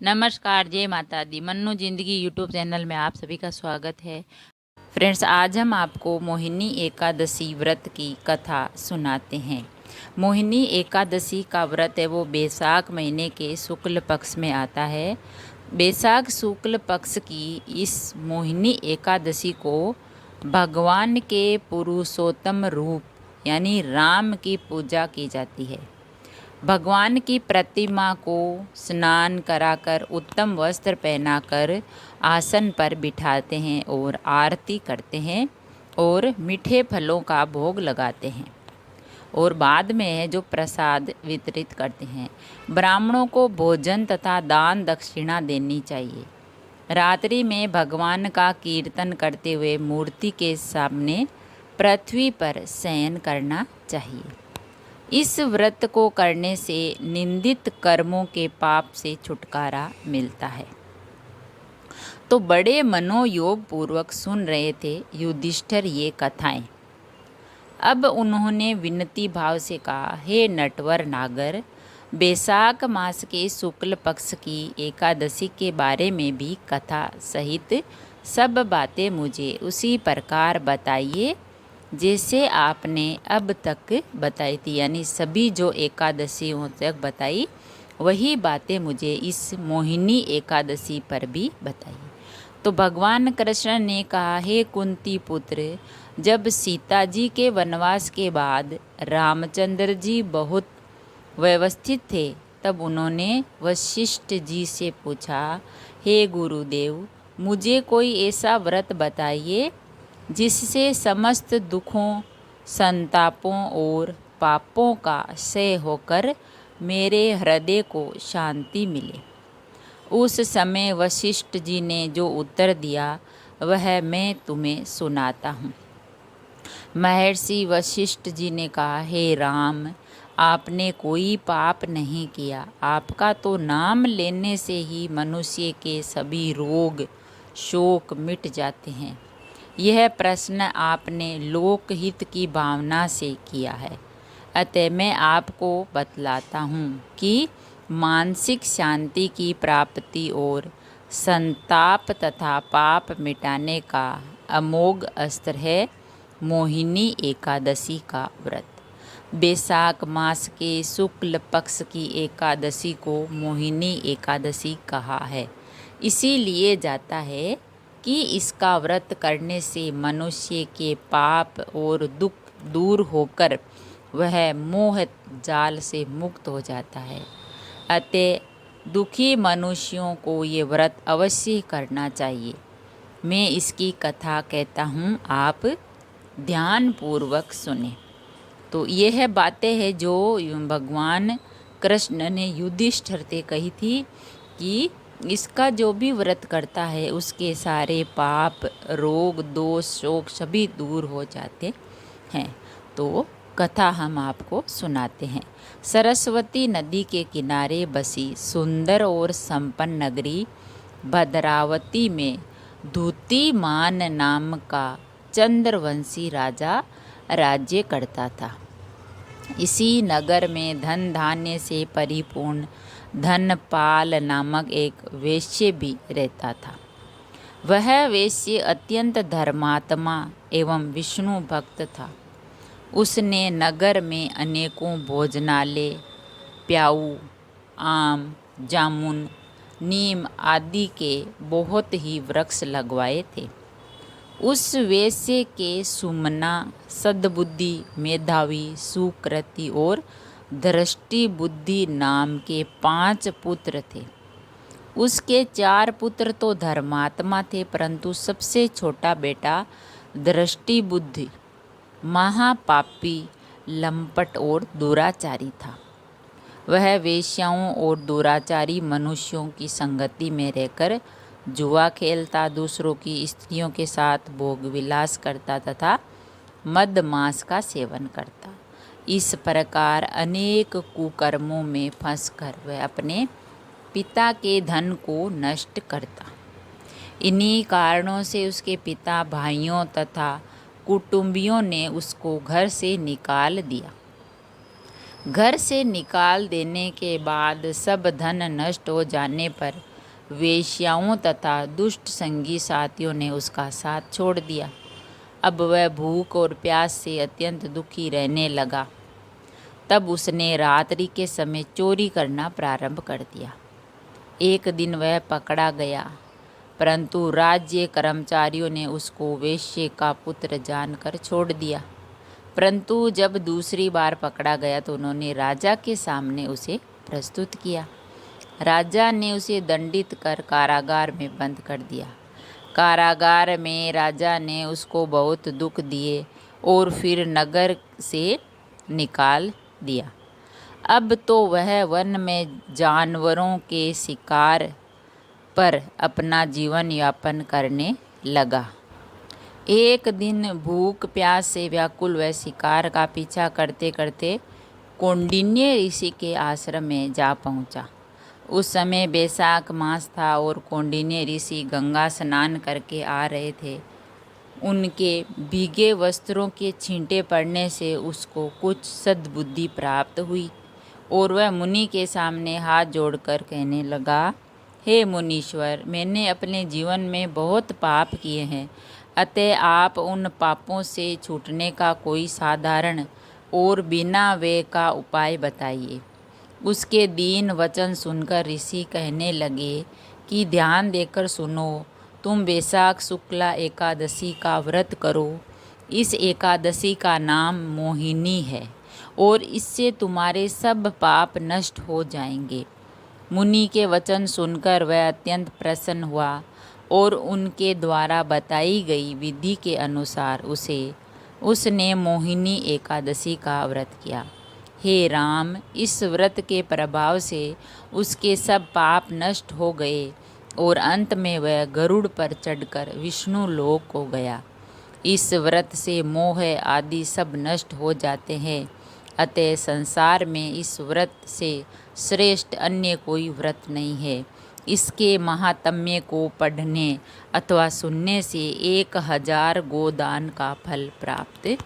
नमस्कार, जय माता दी। मन्नू जिंदगी यूट्यूब चैनल में आप सभी का स्वागत है। फ्रेंड्स, आज हम आपको मोहिनी एकादशी व्रत की कथा सुनाते हैं। मोहिनी एकादशी का व्रत है वो बैसाख महीने के शुक्ल पक्ष में आता है। बैसाख शुक्ल पक्ष की इस मोहिनी एकादशी को भगवान के पुरुषोत्तम रूप यानी राम की पूजा की जाती है। भगवान की प्रतिमा को स्नान कराकर उत्तम वस्त्र पहनाकर आसन पर बिठाते हैं और आरती करते हैं और मीठे फलों का भोग लगाते हैं और बाद में है जो प्रसाद वितरित करते हैं। ब्राह्मणों को भोजन तथा दान दक्षिणा देनी चाहिए। रात्रि में भगवान का कीर्तन करते हुए मूर्ति के सामने पृथ्वी पर शयन करना चाहिए। इस व्रत को करने से निंदित कर्मों के पाप से छुटकारा मिलता है। तो बड़े मनोयोग पूर्वक सुन रहे थे युधिष्ठिर ये कथाएं। अब उन्होंने विनती भाव से कहा, हे नटवर नागर, बैसाख मास के शुक्ल पक्ष की एकादशी के बारे में भी कथा सहित सब बातें मुझे उसी प्रकार बताइए जैसे आपने अब तक बताई थी। यानी सभी जो एकादशियों तक बताई वही बातें मुझे इस मोहिनी एकादशी पर भी बताइए। तो भगवान कृष्ण ने कहा, हे कुंती पुत्र, जब सीता जी के वनवास के बाद रामचंद्र जी बहुत व्यवस्थित थे तब उन्होंने वशिष्ठ जी से पूछा, हे गुरुदेव, मुझे कोई ऐसा व्रत बताइए जिससे समस्त दुखों, संतापों और पापों का क्षय होकर मेरे हृदय को शांति मिले। उस समय वशिष्ठ जी ने जो उत्तर दिया वह मैं तुम्हें सुनाता हूँ। महर्षि वशिष्ठ जी ने कहा, हे राम, आपने कोई पाप नहीं किया। आपका तो नाम लेने से ही मनुष्य के सभी रोग शोक मिट जाते हैं। यह प्रश्न आपने लोकहित की भावना से किया है, अतः मैं आपको बतलाता हूँ कि मानसिक शांति की प्राप्ति और संताप तथा पाप मिटाने का अमोघ अस्त्र है मोहिनी एकादशी का व्रत। बैसाख मास के शुक्ल पक्ष की एकादशी को मोहिनी एकादशी कहा है। इसीलिए जाता है कि इसका व्रत करने से मनुष्य के पाप और दुख दूर होकर वह मोह जाल से मुक्त हो जाता है। अतः दुखी मनुष्यों को ये व्रत अवश्य करना चाहिए। मैं इसकी कथा कहता हूँ, आप ध्यान पूर्वक सुने। तो यह बातें हैं जो भगवान कृष्ण ने युधिष्ठिर से कही थी कि इसका जो भी व्रत करता है उसके सारे पाप, रोग, दोष, शोक सभी दूर हो जाते हैं। तो कथा हम आपको सुनाते हैं। सरस्वती नदी के किनारे बसी सुंदर और संपन्न नगरी भद्रावती में धूतिमान नाम का चंद्रवंशी राजा राज्य करता था। इसी नगर में धन धान्य से परिपूर्ण धनपाल नामक एक वेश्य भी रहता था। वह वेश्य अत्यंत धर्मात्मा एवं विष्णु भक्त था। उसने नगर में अनेकों भोजनालय, प्याऊ, आम, जामुन, नीम आदि के बहुत ही वृक्ष लगवाए थे। उस वेश्य के सुमना, सद्बुद्धि, मेधावी, सुकृति और दृष्टि बुद्धि नाम के 5 पुत्र थे। उसके 4 पुत्र तो धर्मात्मा थे, परंतु सबसे छोटा बेटा दृष्टि बुद्धि महापापी, लंपट और दुराचारी था। वह वेश्याओं और दुराचारी मनुष्यों की संगति में रहकर जुआ खेलता, दूसरों की स्त्रियों के साथ भोग विलास करता तथा मद मांस का सेवन करता। इस प्रकार अनेक कुकर्मों में फंसकर वह अपने पिता के धन को नष्ट करता। इन्हीं कारणों से उसके पिता, भाइयों तथा कुटुंबियों ने उसको घर से निकाल दिया। घर से निकाल देने के बाद सब धन नष्ट हो जाने पर वेश्याओं तथा दुष्ट संगी साथियों ने उसका साथ छोड़ दिया। अब वह भूख और प्यास से अत्यंत दुखी रहने लगा। तब उसने रात्रि के समय चोरी करना प्रारंभ कर दिया। एक दिन वह पकड़ा गया, परंतु राज्य कर्मचारियों ने उसको वेश्या का पुत्र जानकर छोड़ दिया। परंतु जब दूसरी बार पकड़ा गया तो उन्होंने राजा के सामने उसे प्रस्तुत किया। राजा ने उसे दंडित कर कारागार में बंद कर दिया। कारागार में राजा ने उसको बहुत दुख दिए और फिर नगर से निकाल दिया। अब तो वह वन में जानवरों के शिकार पर अपना जीवन यापन करने लगा। एक दिन भूख प्यास से व्याकुल वह शिकार का पीछा करते करते कौंडिन्य ऋषि के आश्रम में जा पहुंचा। उस समय बैसाख मास था और कौंडिन्य ऋषि गंगा स्नान करके आ रहे थे। उनके भीगे वस्त्रों के छींटे पड़ने से उसको कुछ सद्बुद्धि प्राप्त हुई और वह मुनि के सामने हाथ जोड़कर कहने लगा, हे मुनीश्वर, मैंने अपने जीवन में बहुत पाप किए हैं, अतः आप उन पापों से छूटने का कोई साधारण और बिना व्यय का उपाय बताइए। उसके दीन वचन सुनकर ऋषि कहने लगे कि ध्यान देकर सुनो, तुम बैसाख शुक्ला एकादशी का व्रत करो। इस एकादशी का नाम मोहिनी है और इससे तुम्हारे सब पाप नष्ट हो जाएंगे। मुनि के वचन सुनकर वह अत्यंत प्रसन्न हुआ और उनके द्वारा बताई गई विधि के अनुसार उसने मोहिनी एकादशी का व्रत किया। हे राम, इस व्रत के प्रभाव से उसके सब पाप नष्ट हो गए और अंत में वह गरुड़ पर चढ़कर विष्णु लोक को गया। इस व्रत से मोह आदि सब नष्ट हो जाते हैं, अतः संसार में इस व्रत से श्रेष्ठ अन्य कोई व्रत नहीं है। इसके महात्म्य को पढ़ने अथवा सुनने से 1000 गोदान का फल प्राप्त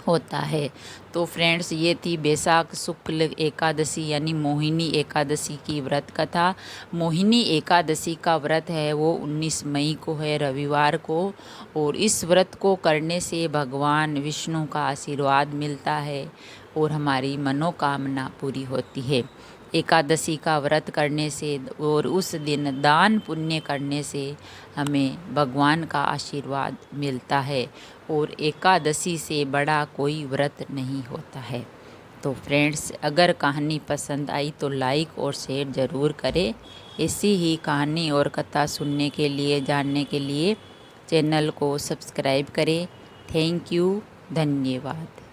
होता है। तो फ्रेंड्स, ये थी बैसाख शुक्ल एकादशी यानी मोहिनी एकादशी की व्रत कथा। मोहिनी एकादशी का व्रत है वो 19 मई को है, रविवार को, और इस व्रत को करने से भगवान विष्णु का आशीर्वाद मिलता है और हमारी मनोकामना पूरी होती है। एकादशी का व्रत करने से और उस दिन दान पुण्य करने से हमें भगवान का आशीर्वाद मिलता है और एकादशी से बड़ा कोई व्रत नहीं होता है। तो फ्रेंड्स, अगर कहानी पसंद आई तो लाइक और शेयर ज़रूर करें। ऐसी ही कहानी और कथा सुनने के लिए, जानने के लिए चैनल को सब्सक्राइब करें। थैंक यू, धन्यवाद।